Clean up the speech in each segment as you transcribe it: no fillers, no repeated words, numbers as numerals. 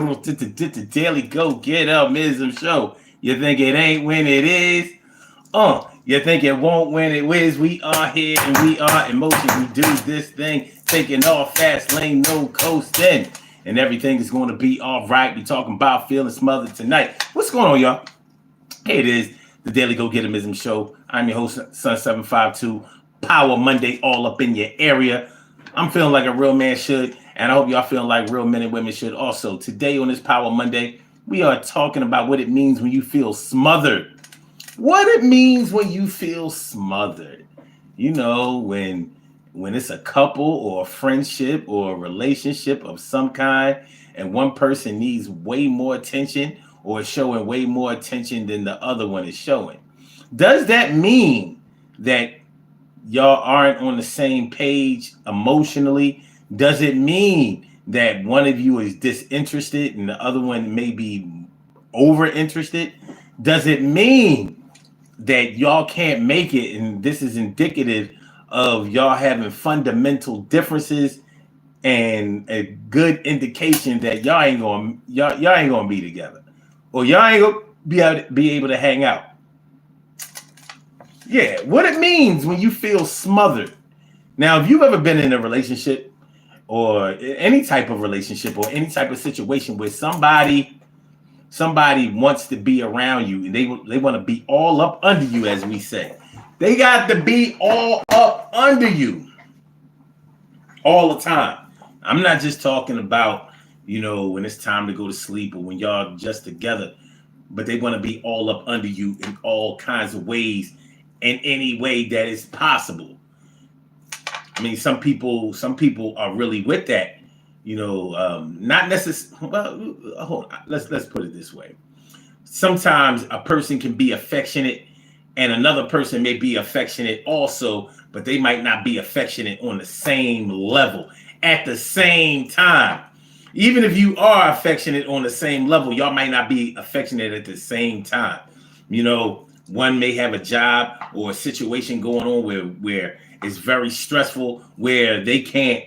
The Daily Go Get Mism Show. You think it ain't when it is? You think it won't when it is? We are here and we are in motion. We do this thing, taking off fast lane, no coasting. And everything is going to be all right. We talking about feeling smothered tonight. What's going on, y'all? Hey, it is the Daily Go Get Mism Show. I'm your host, Sun752. Power Monday all up in your area. I'm feeling like a real man should, and I hope y'all feeling like real men and women should also. Today on this Power Monday, we are talking about what it means when you feel smothered. What it means when you feel smothered. You know, when it's a couple or a friendship or a relationship of some kind, and one person needs way more attention or is showing way more attention than the other one is showing. Does that mean that y'all aren't on the same page emotionally? Does it mean that one of you is disinterested and the other one may be over interested? Does it mean that y'all can't make it and this is indicative of y'all having fundamental differences and a good indication that y'all ain't gonna be together, or y'all ain't gonna be able to hang out? Yeah, what it means when you feel smothered. Now, if you've ever been in a relationship or any type of relationship or any type of situation where somebody wants to be around you and they want to be all up under you, as we say. They got to be all up under you all the time. I'm not just talking about, when it's time to go to sleep or when y'all just together, but they want to be all up under you in all kinds of ways, in any way that is possible. I mean, some people are really with that, not necessarily. Well, hold on. Let's put it this way. Sometimes a person can be affectionate and another person may be affectionate also, but they might not be affectionate on the same level at the same time. Even if you are affectionate on the same level, y'all might not be affectionate at the same time. One may have a job or a situation going on where it's very stressful, where they can't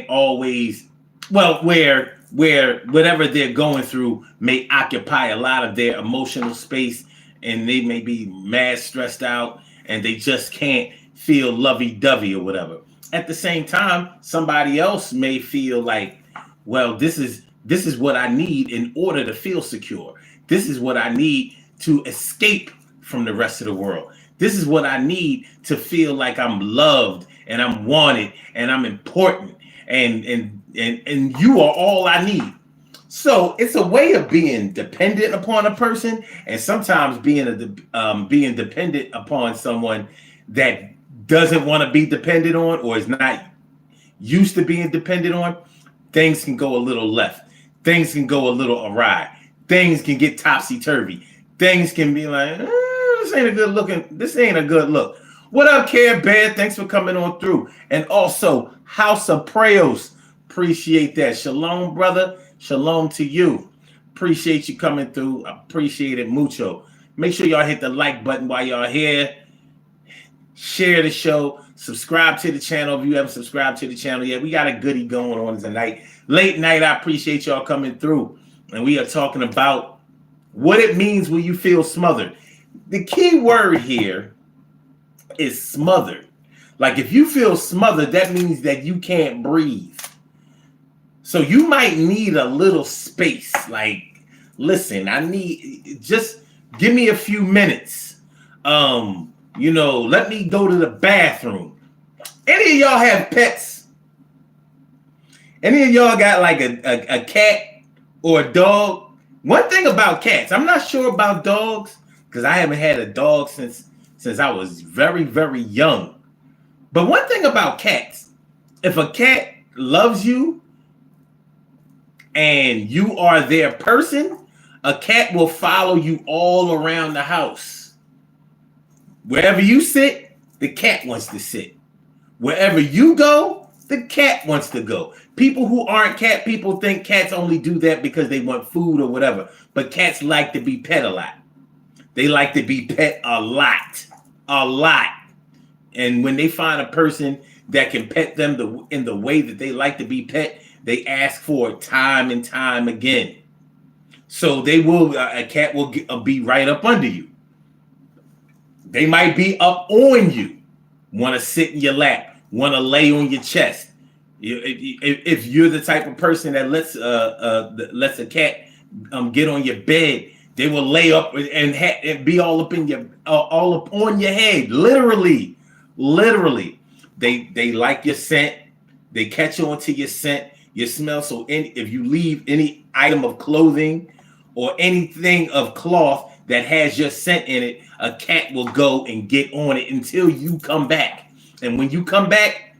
always, where whatever they're going through may occupy a lot of their emotional space, and they may be mad stressed out and they just can't feel lovey-dovey or whatever. At the same time, somebody else may feel like, well, this is what I need in order to feel secure. This is what I need to escape from the rest of the world. This is what I need to feel like I'm loved and I'm wanted and I'm important and you are all I need. So it's a way of being dependent upon a person, and sometimes being dependent upon someone that doesn't want to be dependent on or is not used to being dependent on. Things can go a little left. Things can go a little awry. Things can get topsy-turvy. Things can be like, this ain't a good look. What up, Care Bear? Thanks for coming on through. And also, House of Prayos. Appreciate that. Shalom, brother. Shalom to you. Appreciate you coming through. Appreciate it mucho. Make sure y'all hit the like button while y'all here. Share the show. Subscribe to the channel if you haven't subscribed to the channel yet. We got a goodie going on tonight. Late night, I appreciate y'all coming through. And we are talking about what it means when you feel smothered. The key word here is smothered. Like, if you feel smothered, that means that you can't breathe. So you might need a little space. Like, listen, just give me a few minutes. Let me go to the bathroom. Any of y'all have pets? Any of y'all got like a cat or a dog? One thing about cats, I'm not sure about dogs because I haven't had a dog since I was very, very young. But one thing about cats, if a cat loves you and you are their person, a cat will follow you all around the house. Wherever you sit, the cat wants to sit. Wherever you go, the cat wants to go. People who aren't cat people think cats only do that because they want food or whatever. But cats like to be pet a lot. They like to be pet a lot. A lot. And when they find a person that can pet them in the way that they like to be pet, They ask for it time and time again. So they will. A cat will be right up under you. They might be up on you, want to sit in your lap, want to lay on your chest. If you're the type of person that lets a cat get on your bed, they will lay up and be all up in your all up on your head. Literally. They like your scent. They catch on to your scent, your smell. So if you leave any item of clothing or anything of cloth that has your scent in it, a cat will go and get on it until you come back. And when you come back,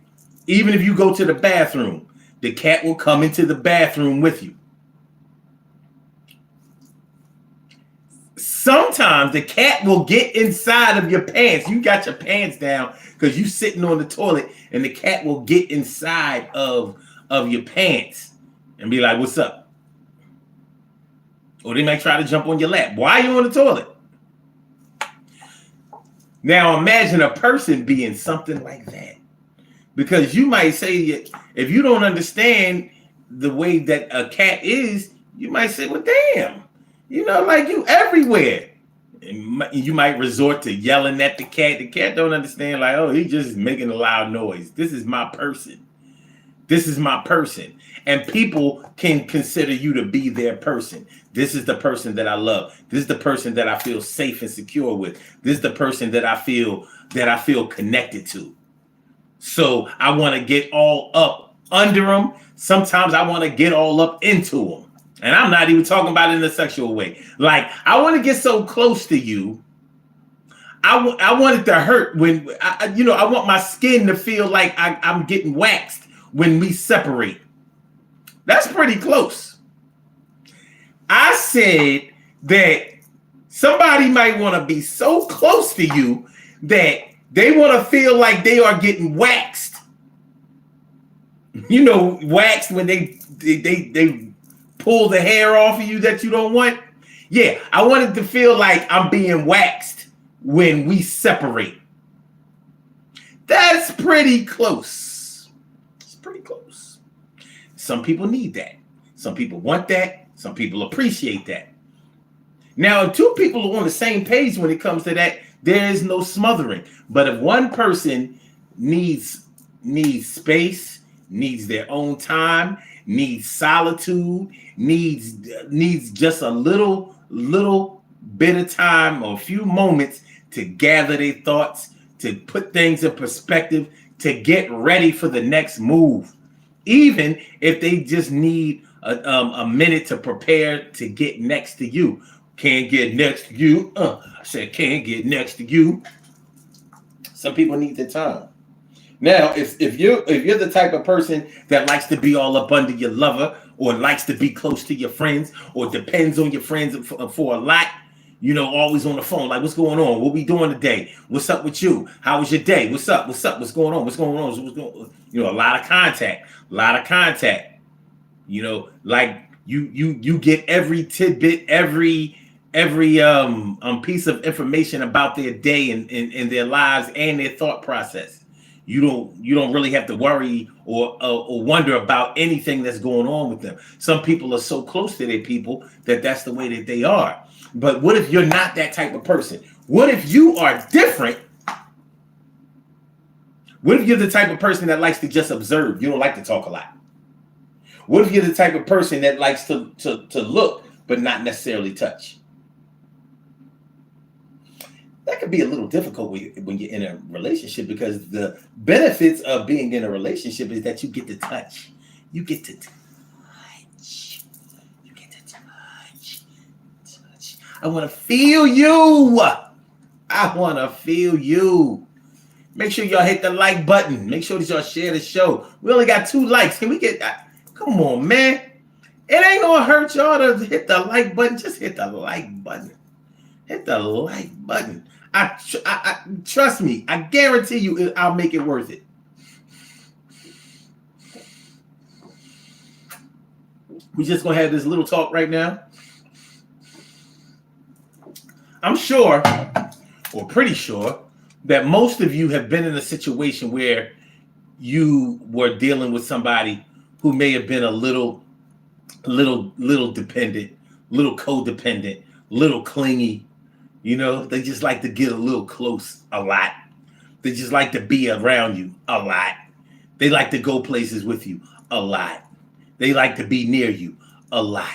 even if you go to the bathroom, the cat will come into the bathroom with you. Sometimes the cat will get inside of your pants. You got your pants down because you sitting on the toilet, and the cat will get inside of your pants and be like, "What's up?" Or they might try to jump on your lap. Why are you on the toilet? Now imagine a person being something like that. Because you might say, if you don't understand the way that a cat is, you might say, well, damn, like you everywhere. And you might resort to yelling at the cat. The cat don't understand, like, oh, he's just making a loud noise. This is my person. This is my person. And people can consider you to be their person. This is the person that I love. This is the person that I feel safe and secure with. This is the person that I feel connected to. So I want to get all up under them. Sometimes I want to get all up into them. And I'm not even talking about it in a sexual way. Like, I want to get so close to you. I want it to hurt when, I want my skin to feel like I'm getting waxed when we separate. That's pretty close. I said that somebody might want to be so close to you that they want to feel like they are getting waxed. Waxed when they pull the hair off of you that you don't want. Yeah, I wanted to feel like I'm being waxed when we separate. That's pretty close. It's pretty close. Some people need that. Some people want that. Some people appreciate that. Now, if two people are on the same page when it comes to that, there is no smothering. But if one person needs space, needs their own time, needs solitude, needs just a little bit of time or a few moments to gather their thoughts, to put things in perspective, to get ready for the next move, even if they just need a minute to prepare to get next to you. Can't get next to you. I said can't get next to you. Some people need the time. Now, if you're the type of person that likes to be all up under your lover, or likes to be close to your friends, or depends on your friends for a lot, always on the phone, like, what's going on? What we doing today? What's up with you? How was your day? What's up? What's going on? What's going on? A lot of contact. Like you get every tidbit, every piece of information about their day and their lives and their thought process. You don't really have to worry or wonder about anything that's going on with them. Some people are so close to their people that's the way that they are. But what if you're not that type of person? What if you are different? What if you're the type of person that likes to just observe? You don't like to talk a lot. What if you're the type of person that likes to look but not necessarily touch? That could be a little difficult when you're in a relationship, because the benefits of being in a relationship is that you get to touch. You get to touch. You get to touch. I want to feel you. I want to feel you. Make sure y'all hit the like button. Make sure that y'all share the show. We only got 2 likes. Can we get that? Come on, man. It ain't gonna hurt y'all to hit the like button. Just hit the like button. Hit the like button. I trust me. I guarantee you, I'll make it worth it. We just gonna have this little talk right now. I'm sure, or pretty sure, that most of you have been in a situation where you were dealing with somebody who may have been a little dependent, little codependent, little clingy. You know, they just like to get a little close a lot. They just like to be around you a lot. They like to go places with you a lot. They like to be near you a lot.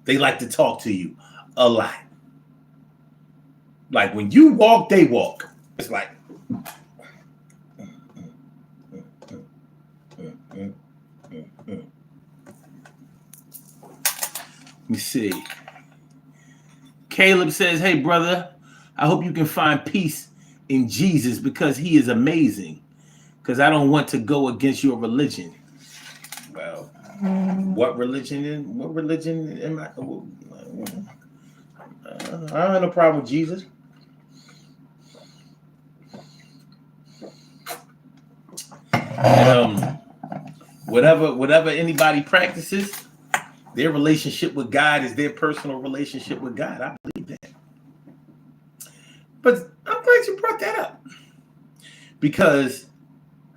They like to talk to you a lot. Like when you walk, they walk. It's like, let me see. Caleb says, hey, brother, I hope you can find peace in Jesus because he is amazing. Because I don't want to go against your religion. Well, what religion am I? I don't have no problem with Jesus. And, whatever anybody practices, their relationship with God is their personal relationship with God. I believe that. But I'm glad you brought that up. Because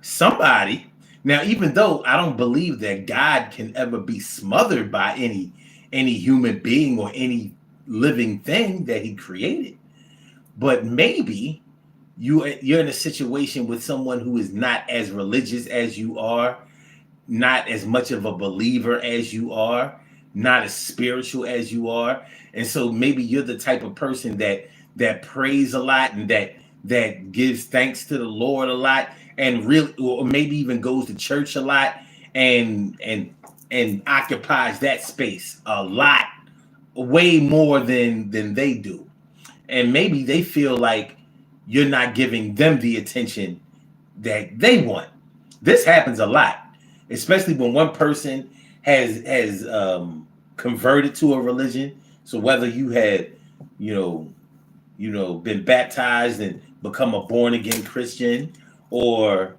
somebody, now even though I don't believe that God can ever be smothered by any human being or any living thing that he created, but maybe you're in a situation with someone who is not as religious as you are, not as much of a believer as you are, not as spiritual as you are. And so maybe you're the type of person that prays a lot and that gives thanks to the Lord a lot, and really, or maybe even goes to church a lot and occupies that space a lot, way more than they do. And maybe they feel like you're not giving them the attention that they want. This happens a lot, especially when one person has converted to a religion. So whether you had, been baptized and become a born again Christian, or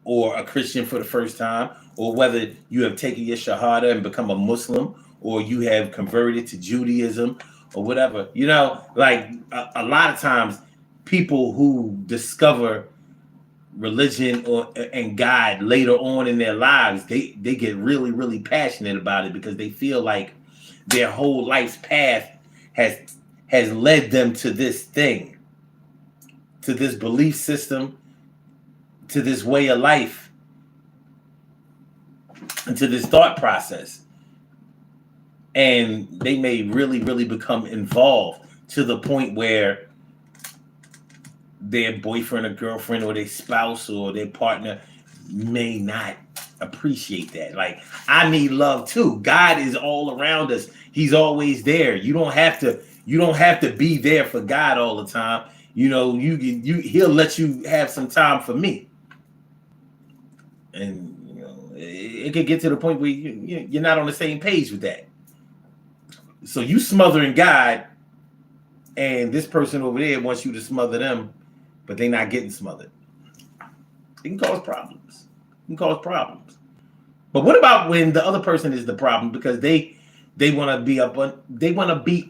a Christian for the first time, or whether you have taken your Shahada and become a Muslim, or you have converted to Judaism or whatever, like a lot of times people who discover religion and God later on in their lives, they get really, really passionate about it because they feel like their whole life's path has led them to this thing, to this belief system, to this way of life, and to this thought process. And they may really, really become involved to the point where their boyfriend or girlfriend or their spouse or their partner may not appreciate that. Like, I need love too. God is all around us. He's always there. You don't have to be there for God all the time. He'll let you have some time for me. And it could get to the point where you're not on the same page with that. So you smothering God, and this person over there wants you to smother them, but they're not getting smothered. It can cause problems. But what about when the other person is the problem because they want to be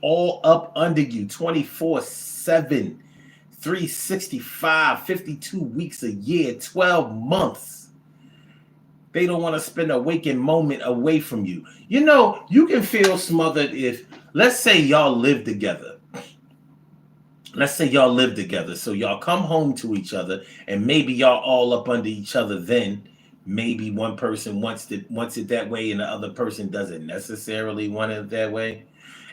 all up under you 24/7, 365, 52 weeks a year, 12 months. They don't want to spend a waking moment away from you. You can feel smothered if, let's say y'all live together. So y'all come home to each other, and maybe y'all all up under each other then. Maybe one person wants it that way, and the other person doesn't necessarily want it that way.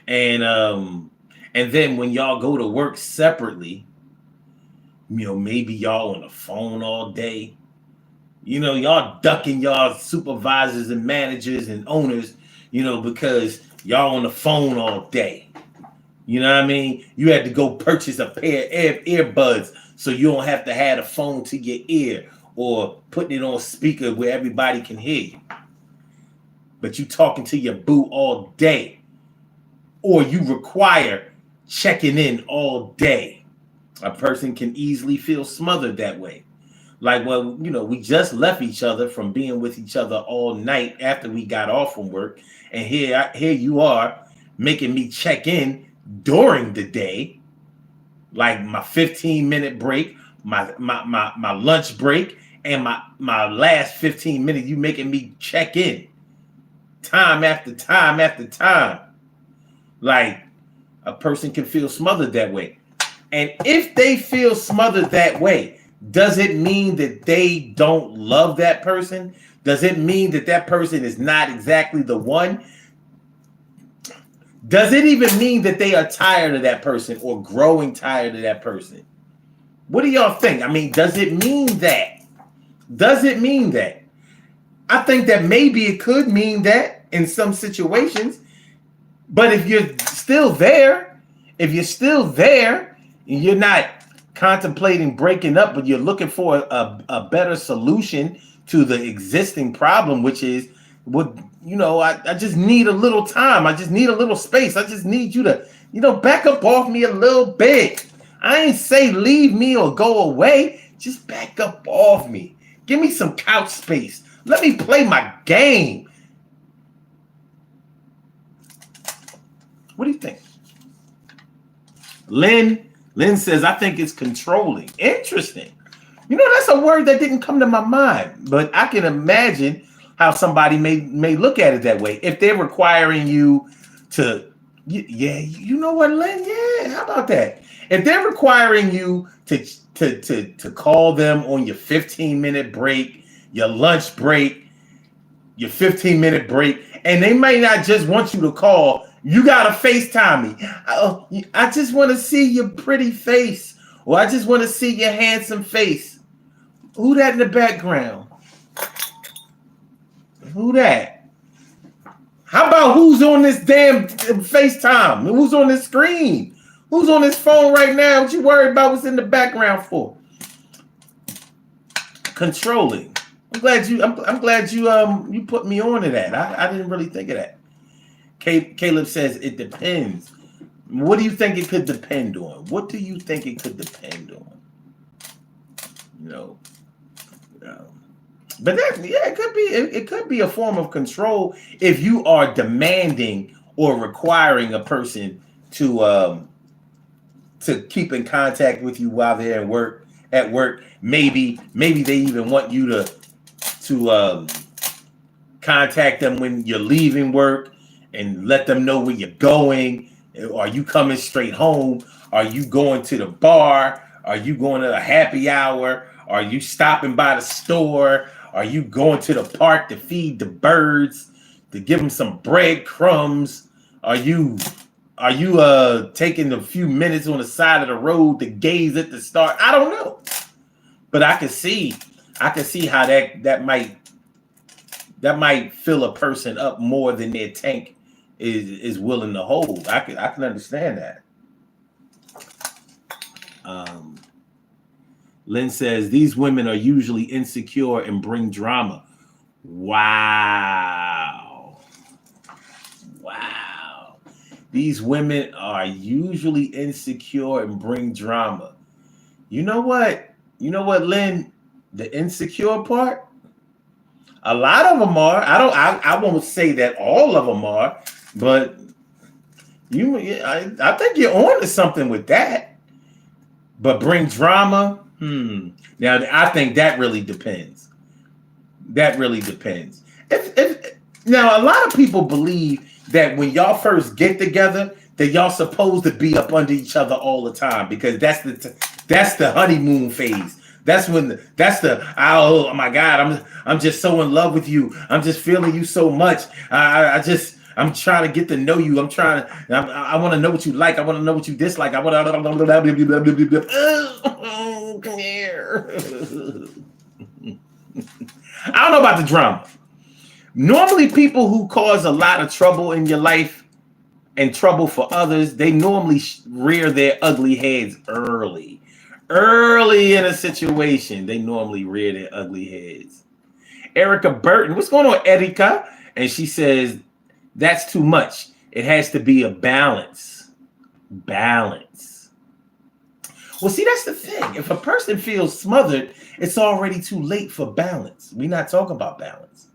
And then when y'all go to work separately, maybe y'all on the phone all day. Y'all ducking y'all supervisors and managers and owners, because y'all on the phone all day. You know what I mean? You had to go purchase a pair of earbuds so you don't have to have the phone to your ear or putting it on speaker where everybody can hear you. But you talking to your boo all day. Or you require checking in all day. A person can easily feel smothered that way. Like, well, we just left each other from being with each other all night after we got off from work. And here you are making me check in during the day, like my 15-minute break, my lunch break, and my last 15 minutes, you making me check in. time after time after time. Like, a person can feel smothered that way. And if they feel smothered that way, does it mean that they don't love that person? Does it mean that that person is not exactly the one? Does it even mean that they are tired of that person or growing tired of that person? What do y'all think? I mean, does it mean that? Does it mean that? I think that maybe it could mean that in some situations. But if you're still there, and you're not contemplating breaking up, but you're looking for a better solution to the existing problem, which is, I just need a little time. I just need a little space. I just need you to, back up off me a little bit. I ain't say leave me or go away. Just back up off me. Give me some couch space. Let me play my game. What do you think? Lynn says, I think it's controlling. Interesting. That's a word that didn't come to my mind, but I can imagine how somebody may look at it that way. If they're requiring you to, you know what, Lynn? Yeah, how about that? If they're requiring you to call them on your 15-minute break, your lunch break, your 15-minute break, and they may not just want you to call, you gotta FaceTime me. I just want to see your pretty face, or I just want to see your handsome face. Who that in the background? Who that? How about who's on this damn FaceTime? Who's on this screen? Who's on this phone right now? What you worried about what's in the background for? Controlling. I'm glad you put me on to that. I didn't really think of that. Caleb says it depends. What do you think it could depend on? What do you think it could depend on? But it could be a form of control if you are demanding or requiring a person to keep in contact with you while they're at work. Maybe they even want you to contact them when you're leaving work and let them know where you're going. Are you coming straight home? Are you going to the bar? Are you going to a happy hour? Are you stopping by the store? Are you going to the park to feed the birds, to give them some breadcrumbs? Are you taking a few minutes on the side of the road to gaze at the stars? I don't know, but I can see how that might fill a person up more than their tank is willing to hold. I can understand that. Lynn says these women are usually insecure and bring drama. Wow. These women are usually insecure and bring drama. You know what, Lynn? The insecure part, a lot of them are. I won't say that all of them are, but I think you're on to something with that. But bring drama. Now I think that really depends. If now a lot of people believe that when y'all first get together, that y'all supposed to be up under each other all the time because that's the honeymoon phase. That's oh my God, I'm just so in love with you. I'm just feeling you so much. I'm trying to get to know you. I want to know what you like. I want to know what you dislike. I want to come here. I don't know about the drama. Normally, people who cause a lot of trouble in your life and trouble for others, they normally rear their ugly heads early. Early in a situation, they normally rear their ugly heads. Erica Burton, what's going on, Erica? And she says, that's too much. It has to be a balance. Balance. Well, see, that's the thing. If a person feels smothered, it's already too late for balance. We're not talking about balance.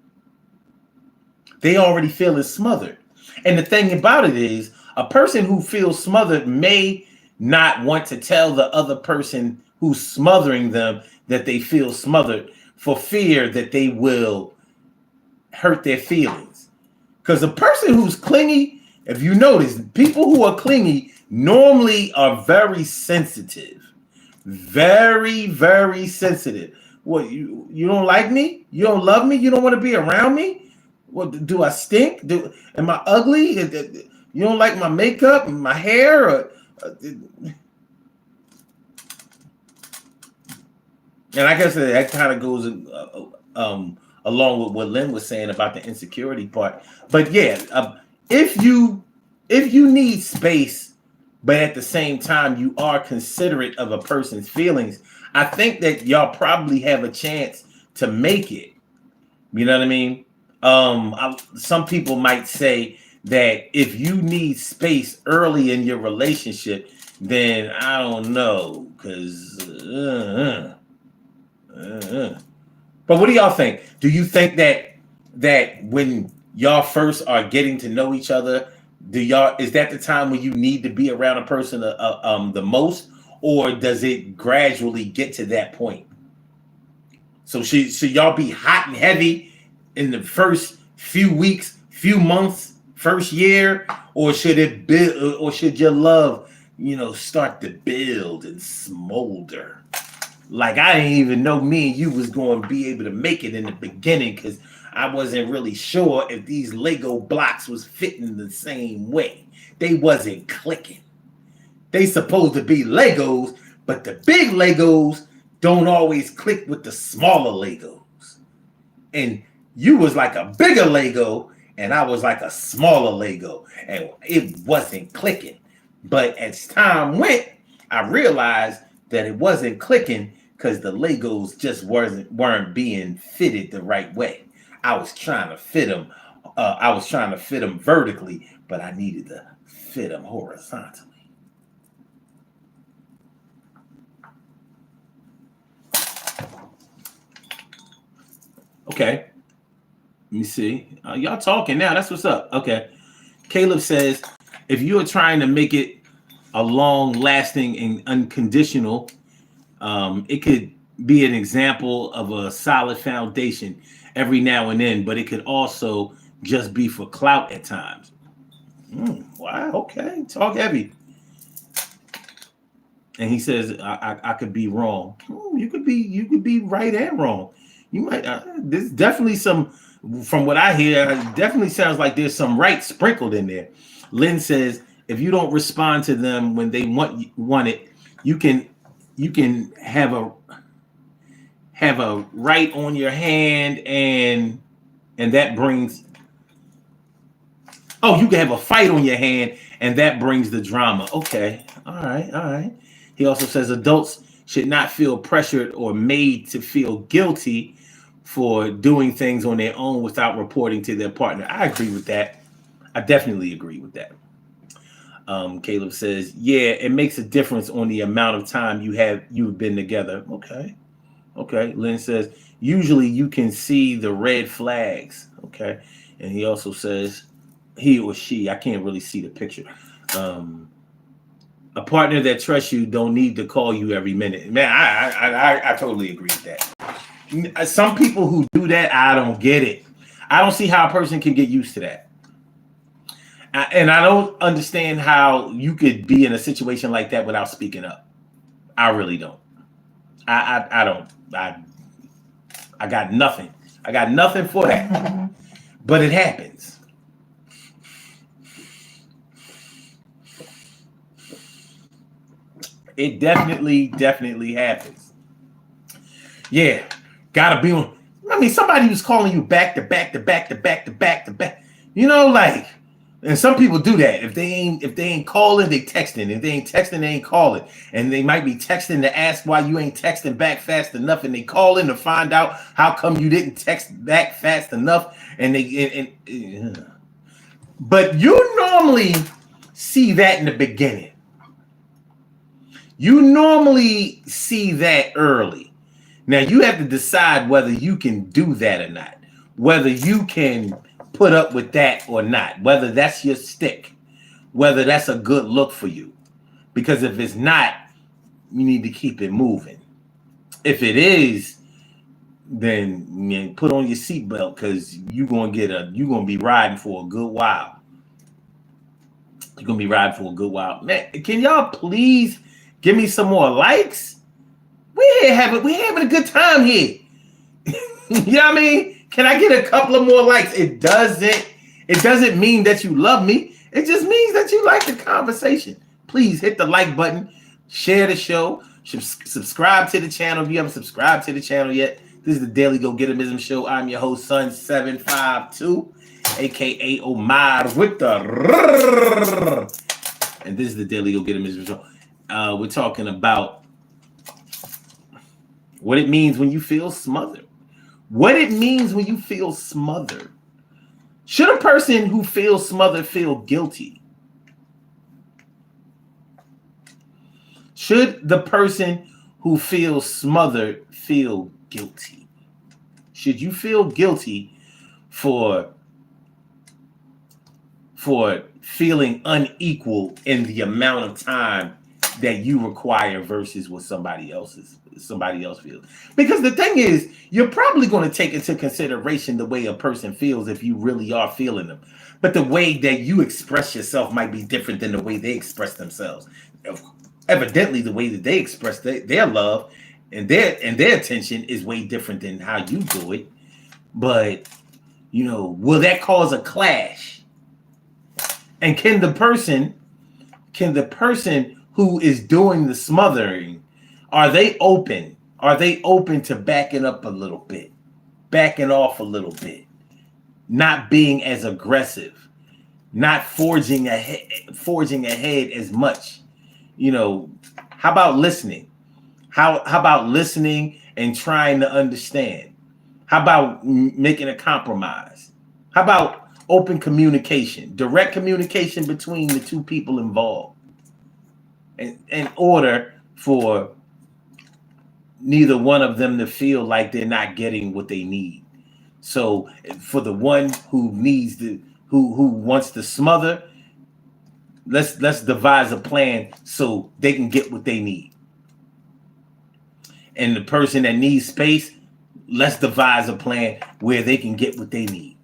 They already feel smothered. And the thing about it is, a person who feels smothered may not want to tell the other person who's smothering them that they feel smothered for fear that they will hurt their feelings. Because a person who's clingy, if you notice, people who are clingy normally are very sensitive. Very, very sensitive. What, you don't like me? You don't love me? You don't want to be around me? What, do I stink? Am I ugly? You don't like my makeup, my hair? And I guess that kind of goes along with what Lynn was saying about the insecurity part. But yeah, if you need space, but at the same time you are considerate of a person's feelings, I think that y'all probably have a chance to make it. You know what I mean? Some people might say that if you need space early in your relationship, then I don't know, because. But what do y'all think? Do you think that when y'all first are getting to know each other, is that the time when you need to be around a person the most, or does it gradually get to that point? So should y'all be hot and heavy in the first few weeks, few months, first year, or should it build, or should your love, start to build and smolder? Like, I didn't even know me and you was going to be able to make it in the beginning, because I wasn't really sure if these Lego blocks was fitting the same way. They wasn't clicking. They supposed to be Legos, but the big Legos don't always click with the smaller Legos. And you was like a bigger Lego, and I was like a smaller Lego, and it wasn't clicking. But as time went, I realized that it wasn't clicking because the Legos just weren't being fitted the right way. I was trying to fit them. I was trying to fit them vertically, but I needed to fit them horizontally. Okay. Let me see. Y'all talking now. That's what's up. Okay. Caleb says, if you are trying to make it a long-lasting and unconditional, it could be an example of a solid foundation every now and then, but it could also just be for clout at times. Wow. Okay. Talk heavy. And he says, I could be wrong. You could be right and wrong. You might. There's definitely some, from what I hear, it definitely sounds like there's some right sprinkled in there. Lynn says, if you don't respond to them when they want it, you can have a right on your hand, and that brings. Oh, you can have a fight on your hand, and that brings the drama. Okay, all right. He also says adults should not feel pressured or made to feel guilty for doing things on their own without reporting to their partner. I agree with that. I definitely agree with that. Caleb says, yeah, it makes a difference on the amount of time you've been together. Okay. Lynn says, usually you can see the red flags. Okay. And he also says, he or she, I can't really see the picture. A partner that trusts you don't need to call you every minute. Man, I totally agree with that. Some people who do that, I don't get it. I don't see how a person can get used to that. And I don't understand how you could be in a situation like that without speaking up. I really don't. I don't. I got nothing. I got nothing for that. But it happens. It definitely happens. Yeah. Gotta be on. I mean, somebody was calling you back to back. Like, and some people do that. If they ain't calling, they texting. If they ain't texting, they ain't calling. And they might be texting to ask why you ain't texting back fast enough, and they calling to find out how come you didn't text back fast enough. But you normally see that in the beginning. You normally see that early. Now you have to decide whether you can do that or not, whether you can put up with that or not, whether that's your stick, whether that's a good look for you. Because if it's not, you need to keep it moving. If it is, then man, put on your seatbelt because you're gonna be riding for a good while. You're gonna be riding for a good while. Man, can y'all please give me some more likes? We're having a good time here. You know what I mean? Can I get a couple of more likes? It doesn't mean that you love me. It just means that you like the conversation. Please hit the like button, share the show, subscribe to the channel if you haven't subscribed to the channel yet. This is the Daily Go Getimism Show. I'm your host, Sun752, aka Omar with the and this is the Daily Go Getimism Show. We're talking about what it means when you feel smothered. What it means when you feel smothered. Should a person who feels smothered feel guilty? Should the person who feels smothered feel guilty? Should you feel guilty for feeling unequal in the amount of time that you require versus what somebody else feels? Because the thing is, you're probably going to take into consideration the way a person feels if you really are feeling them. But the way that you express yourself might be different than the way they express themselves. Evidently, the way that they express their love and their attention is way different than how you do it. But, will that cause a clash? And can the person who is doing the smothering, are they open? Are they open to backing up a little bit, backing off a little bit, not being as aggressive, not forging ahead as much? How about listening? How about listening and trying to understand? How about making a compromise? How about open communication, direct communication between the two people involved, in order for neither one of them to feel like they're not getting what they need. So for the one who wants to smother, let's devise a plan so they can get what they need. And the person that needs space, let's devise a plan where they can get what they need,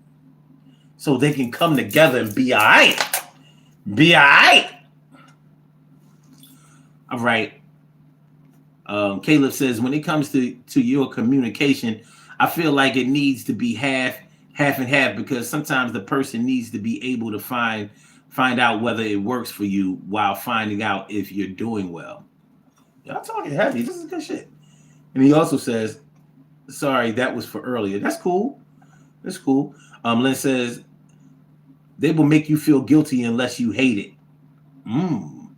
so they can come together and be all right. Be all right. All right. Caleb says, when it comes to your communication, I feel like it needs to be half and half, because sometimes the person needs to be able to find out whether it works for you while finding out if you're doing well. Y'all talking heavy. This is good shit. And he also says, sorry, that was for earlier. That's cool. That's cool. Lynn says, they will make you feel guilty unless you hate it. And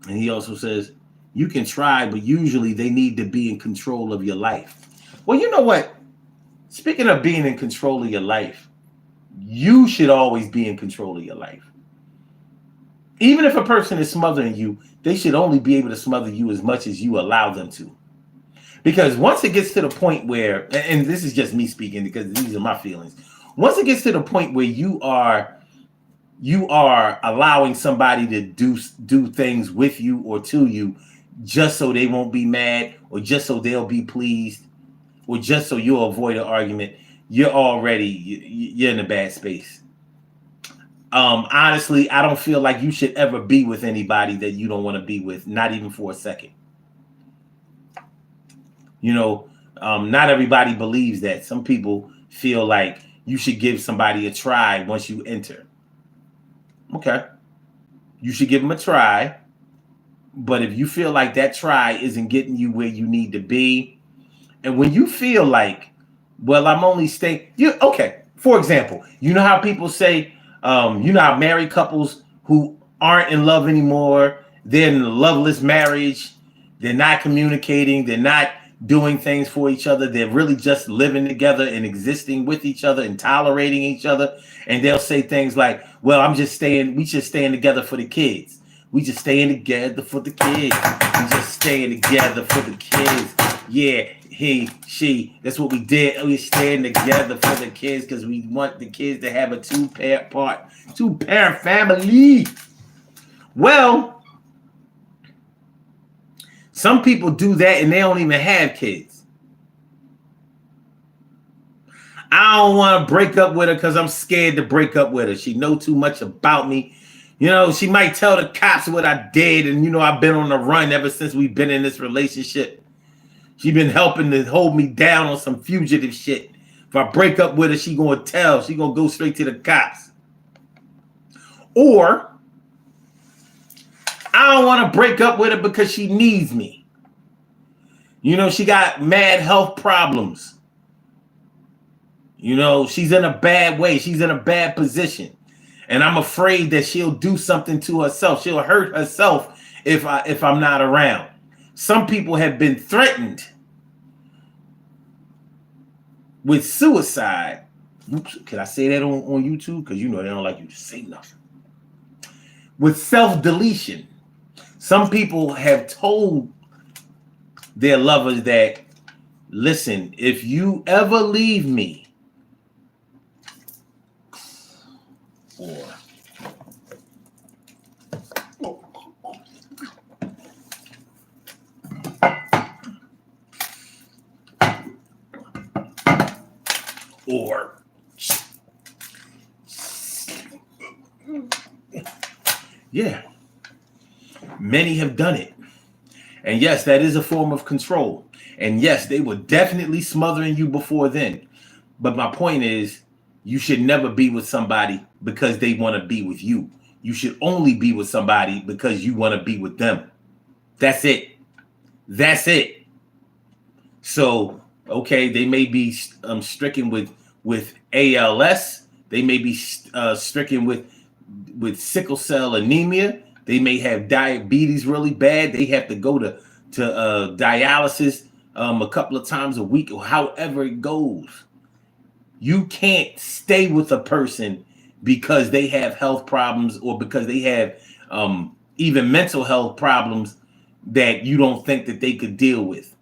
he also says, you can try, but usually they need to be in control of your life. Well, you know what? Speaking of being in control of your life, you should always be in control of your life. Even if a person is smothering you, they should only be able to smother you as much as you allow them to. Because once it gets to the point where, and this is just me speaking because these are my feelings. Once it gets to the point where you are allowing somebody to do things with you or to you just so they won't be mad, or just so they'll be pleased, or just so you'll avoid an argument, you're in a bad space. Honestly, I don't feel like you should ever be with anybody that you don't want to be with, not even for a second. Not everybody believes that. Some people feel like you should give somebody a try once you enter. Okay. You should give them a try. But if you feel like that try isn't getting you where you need to be, and when you feel like, well, I'm only staying, okay. For example, you know how people say, how married couples who aren't in love anymore, they're in a loveless marriage, they're not communicating, they're not doing things for each other, they're really just living together and existing with each other and tolerating each other. And they'll say things like, well, we just staying together for the kids. We just staying together for the kids. We just staying together for the kids. Yeah, he, she, that's what we did. We staying together for the kids because we want the kids to have a two-parent family. Well, some people do that and they don't even have kids. I don't want to break up with her because I'm scared to break up with her. She know too much about me. You know, she might tell the cops what I did, and you know, I've been on the run ever since we've been in this relationship. She been helping to hold me down on some fugitive shit. If I break up with her, she gonna tell. She gonna go straight to the cops. Or I don't want to break up with her because she needs me. You know, she got mad health problems. You know, she's in a bad way. She's in a bad position. And I'm afraid that she'll do something to herself. She'll hurt herself if I'm not around. Some people have been threatened with suicide. Oops, can I say that on YouTube? Because you know they don't like you to say nothing. With self-deletion. Some people have told their lovers that, listen, if you ever leave me, or yeah, many have done it. And yes, that is a form of control. And yes, they were definitely smothering you before then. But my point is, you should never be with somebody because they want to be with you. You should only be with somebody because you want to be with them. That's it. That's it. So, okay, they may be stricken with ALS. They may be stricken with sickle cell anemia. They may have diabetes really bad. They have to go to dialysis a couple of times a week, or however it goes. You can't stay with a person because they have health problems or because they have even mental health problems that you don't think that they could deal with.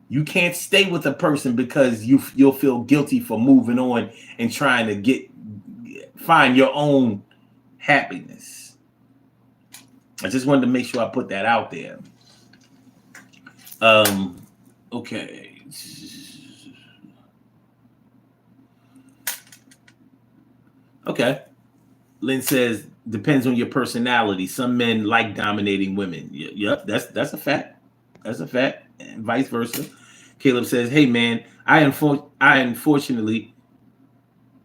You can't stay with a person because you'll feel guilty for moving on and trying to find your own happiness. I just wanted to make sure I put that out there. Okay. Okay. Lynn says, depends on your personality. Some men like dominating women. Yep, that's a fact. That's a fact. And vice versa. Caleb says, hey man, I unfortunately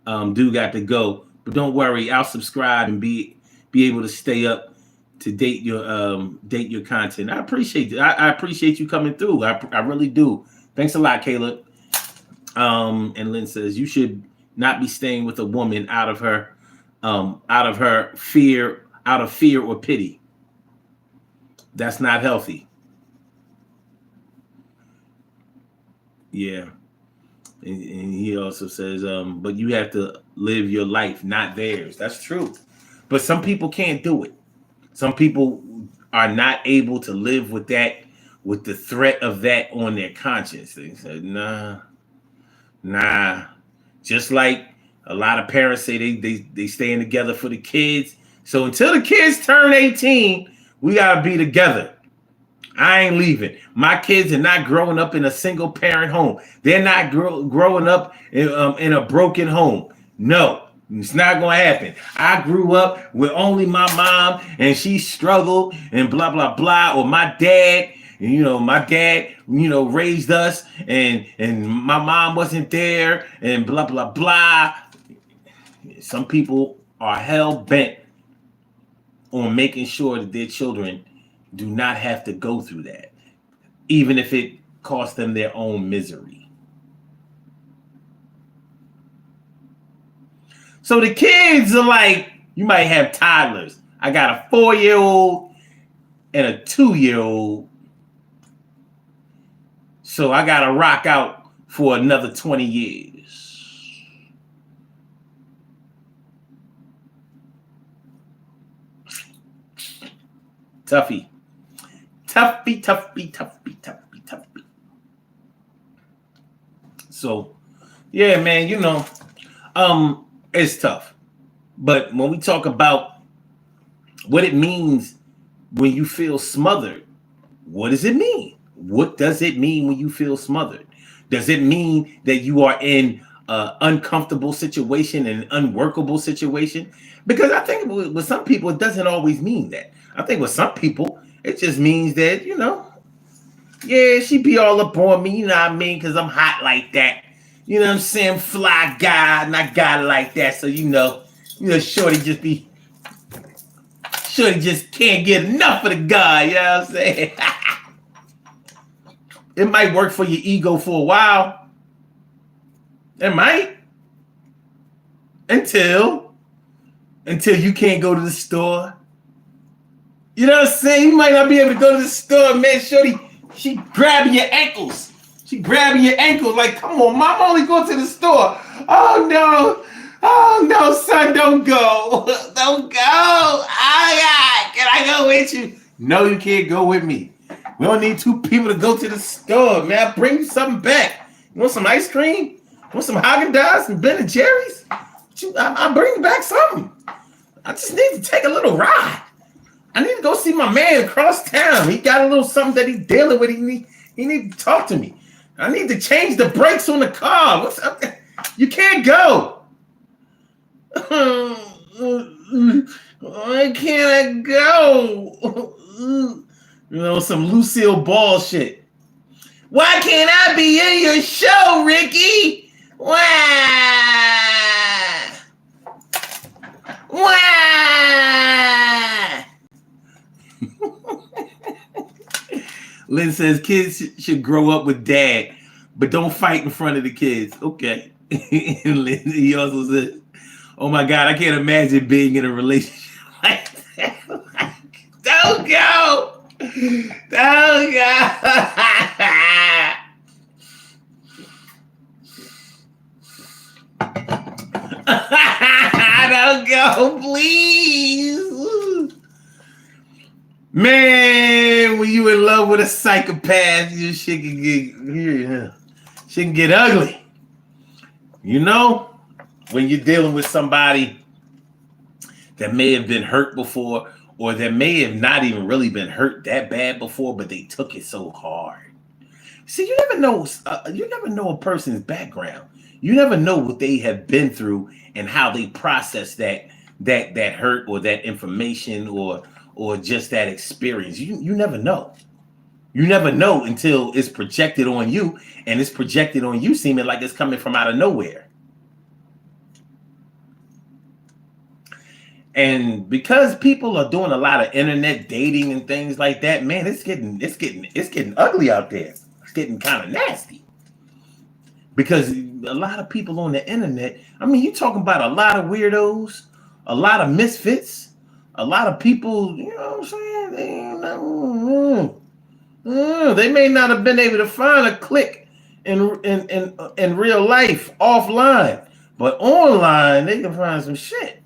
do got to go, but don't worry, I'll subscribe and be able to stay up to date your content. I appreciate it. I appreciate you coming through. I really do. Thanks a lot, Caleb. And Lynn says, you should not be staying with a woman out of fear or pity. That's not healthy. Yeah. And he also says, but you have to live your life, not theirs. That's true. But some people can't do it. Some people are not able to live with that, with the threat of that on their conscience. They said, nah. Just like a lot of parents say they staying together for the kids. So until the kids turn 18, we gotta be together. I ain't leaving. My kids are not growing up in a single parent home. They're not growing up in a broken home. No, it's not going to happen. I grew up with only my mom and she struggled and blah, blah, blah. Or my dad, raised us and my mom wasn't there and blah, blah, blah. Some people are hell bent on making sure that their children do not have to go through that, even if it costs them their own misery. So the kids are like, you might have toddlers. I got a 4-year-old and a 2-year-old. So I got to rock out for another 20 years. Toughie. So, yeah, man, it's tough. But when we talk about what it means when you feel smothered, what does it mean? What does it mean when you feel smothered? Does it mean that you are in uncomfortable situation and unworkable situation. Because I think with some people, it doesn't always mean that. I think with some people, it just means that, yeah, she be all up on me, you know what I mean? Because I'm hot like that. You know what I'm saying? Fly guy, and I got it like that. So, Shorty just can't get enough of the guy, you know what I'm saying? It might work for your ego for a while. It might. Until you can't go to the store. You know what I'm saying? You might not be able to go to the store, man. Shorty, she grabbing your ankles. She grabbing your ankles like, come on, mom, only go to the store. Oh, no, son, don't go. Don't go. Oh, yeah. Can I go with you? No, you can't go with me. We don't need two people to go to the store, man. I'll bring you something back. You want some ice cream? You want some Haagen-Dazs and Ben & Jerry's? I'll bring you back something. I just need to take a little ride. I need to go see my man across town. He got a little something that he's dealing with. He need to talk to me. I need to change the brakes on the car. What's up? You can't go. Why can't I go? Some Lucille Ball shit. Why can't I be in your show, Ricky? Why? Lynn says kids should grow up with dad, but don't fight in front of the kids. Okay. He also says, oh my God, I can't imagine being in a relationship like that. Don't go. Don't go. Don't go, please. Man, when you in love with a psychopath, shit can get ugly. When you're dealing with somebody that may have been hurt before, or that may have not even really been hurt that bad before, but they took it so hard. See, you never know. You never know a person's background. You never know what they have been through and how they process that hurt or that information or just that experience. You never know. You never know until it's projected on you, and it's projected on you seeming like it's coming from out of nowhere. And because people are doing a lot of internet dating and things like that, man, it's getting ugly out there. It's getting kind of nasty. Because a lot of people on the internet, I mean, you're talking about a lot of weirdos, a lot of misfits, a lot of people, you know what I'm saying? They may not have been able to find a click in real life offline, but online they can find some shit.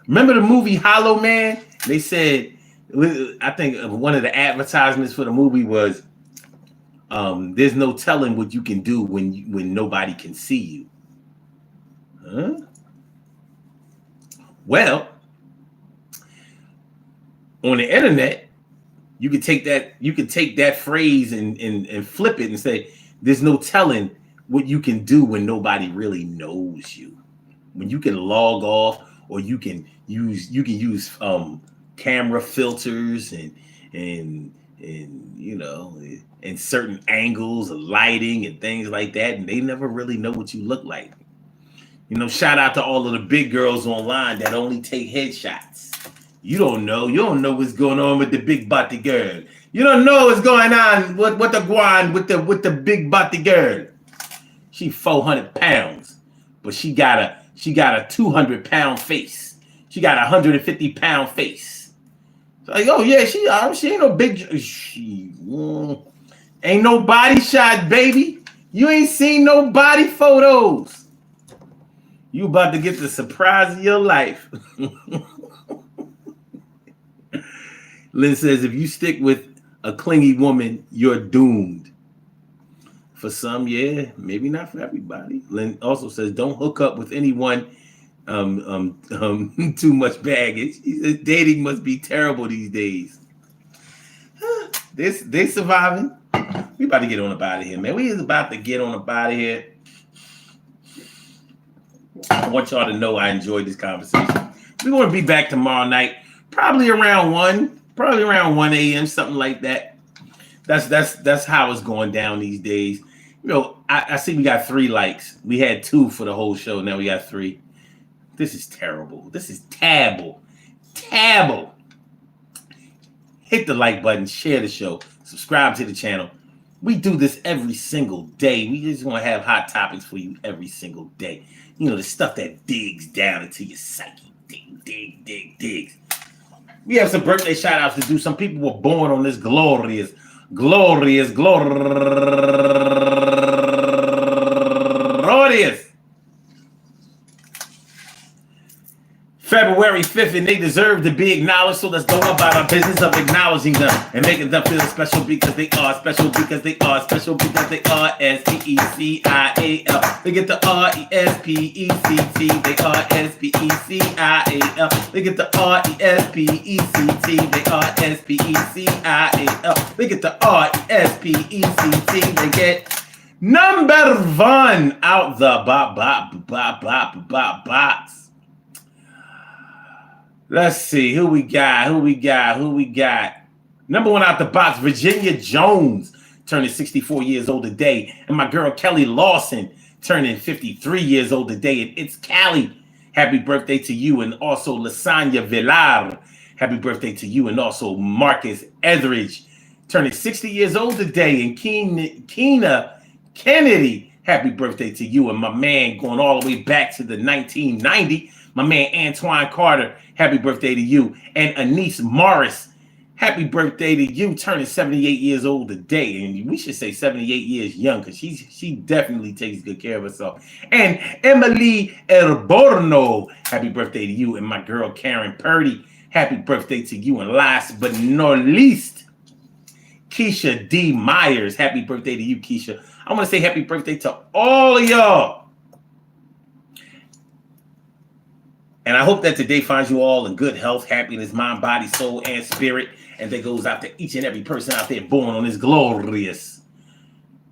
Remember the movie Hollow Man? They said, I think one of the advertisements for the movie was, there's no telling what you can do when nobody can see you. Huh? Well, on the internet, you could take that phrase and flip it and say, there's no telling what you can do when nobody really knows you. When you can log off, or you can use camera filters and certain angles of lighting and things like that, and they never really know what you look like. Shout out to all of the big girls online that only take headshots. You don't know what's going on with the big body girl. You don't know what's going on with the big body girl. She 400 pounds, but she got a 200-pound face. She got a 150-pound face. So like, oh yeah, she ain't no big. She ain't no body shot, baby. You ain't seen no body photos. You about to get the surprise of your life. Lynn says, if you stick with a clingy woman, you're doomed. For some, yeah, maybe not for everybody. Lynn also says, don't hook up with anyone too much baggage. He says, dating must be terrible these days. They surviving. We about to get on up out of here, man. We is about to get on up out of here. I want y'all to know I enjoyed this conversation. We're going to be back tomorrow night, probably around 1 a.m., something like that. That's how it's going down these days. You know, I see we got 3 likes. We had 2 for the whole show. Now we got 3. This is terrible. This is terrible. Terrible. Hit the like button, share the show, subscribe to the channel. We do this every single day. We just want to have hot topics for you every single day. You know, the stuff that digs down into your psyche. Digs. We have some birthday shout outs to do. Some people were born on this glorious February 5th, and they deserve to be acknowledged. So let's go about our business of acknowledging them and making them feel special because they are special because they are special because they are S-P-E-C-I-A-L. They get the R-E-S-P-E-C-T. They are S-P-E-C-I-A-L. They get the R-E-S-P-E-C-T. They are S-P-E-C-I-A-L. They get the R-E-S-P-E-C-T. They get number 1 out the box. Let's see who we got. Number 1 out the box, Virginia Jones, turning 64 years old today. And my girl Kelly Lawson, turning 53 years old today. And it's Callie. Happy birthday to you. And also Lasagna Villar. Happy birthday to you. And also Marcus Etheridge, turning 60 years old today. And Keena Kennedy, happy birthday to you. And my man going all the way back to the 1990. My man Antoine Carter, happy birthday to you. And Anise Morris, happy birthday to you, turning 78 years old today. And we should say 78 years young because she definitely takes good care of herself. And Emily Erborno, happy birthday to you. And my girl Karen Purdy, happy birthday to you. And last but not least, Keisha D. Myers, happy birthday to you, Keisha. I want to say happy birthday to all of y'all. And I hope that today finds you all in good health, happiness, mind, body, soul, and spirit. And that goes out to each and every person out there born on this glorious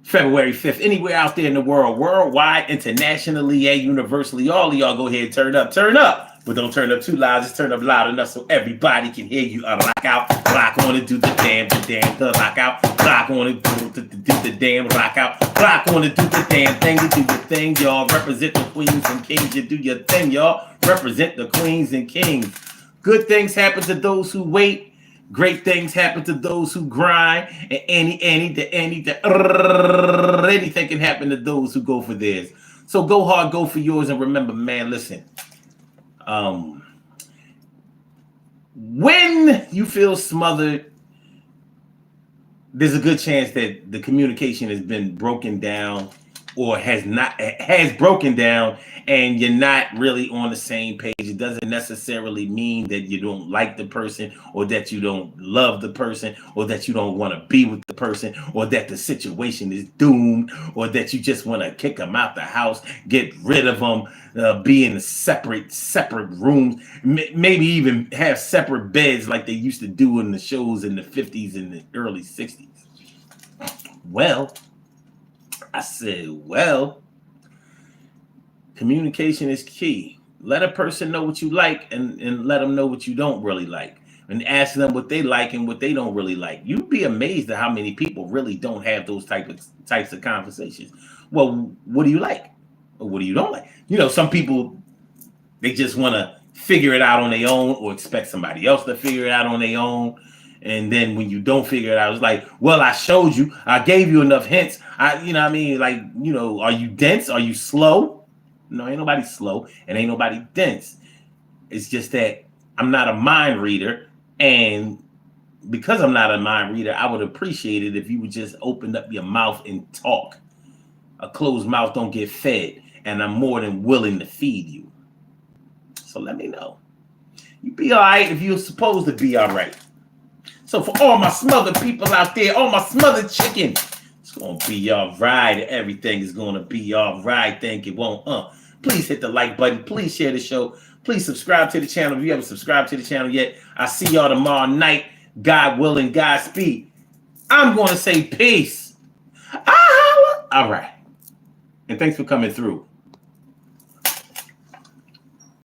February 5th. Anywhere out there in the world, worldwide, internationally, and universally, all of y'all go ahead and turn up. But don't turn up too loud. Just turn up loud enough so everybody can hear you. Rock out, rock on and do the damn, rock out. Rock on and do the damn, rock out. Rock on and do the damn thing. You do your thing, y'all. Represent the queens and kings. You do your thing, y'all. Represent the queens and kings. Good things happen to those who wait. Great things happen to those who grind. And anything can happen to those who go for theirs. So go hard, go for yours. And remember, man, listen. When you feel smothered, there's a good chance that the communication has been broken down or has broken down and you're not really on the same page. It doesn't necessarily mean that you don't like the person or that you don't love the person or that you don't want to be with the person or that the situation is doomed or that you just want to kick them out the house, get rid of them, be in separate rooms, maybe even have separate beds like they used to do in the shows in the 50s and the early 60s. Well, I said, communication is key. Let a person know what you like and let them know what you don't really like. And ask them what they like and what they don't really like. You'd be amazed at how many people really don't have those types of conversations. Well, what do you like? Or what do you don't like? You know, some people, they just want to figure it out on their own or expect somebody else to figure it out on their own. And then when you don't figure it out, it's like, well, I showed you, I gave you enough hints. You know what I mean? Like, you know, are you dense? Are you slow? No, ain't nobody slow and ain't nobody dense. It's just that I'm not a mind reader. And because I'm not a mind reader, I would appreciate it if you would just open up your mouth and talk. A closed mouth don't get fed. And I'm more than willing to feed you. So let me know. You be all right if you're supposed to be all right. So for all my smothered people out there, all my smothered chicken, it's going to be all right. Everything is going to be all right. Think it won't. Please hit the like button. Please share the show. Please subscribe to the channel if you haven't subscribed to the channel yet. I'll see y'all tomorrow night. God willing, Godspeed. I'm going to say peace. All right. And thanks for coming through.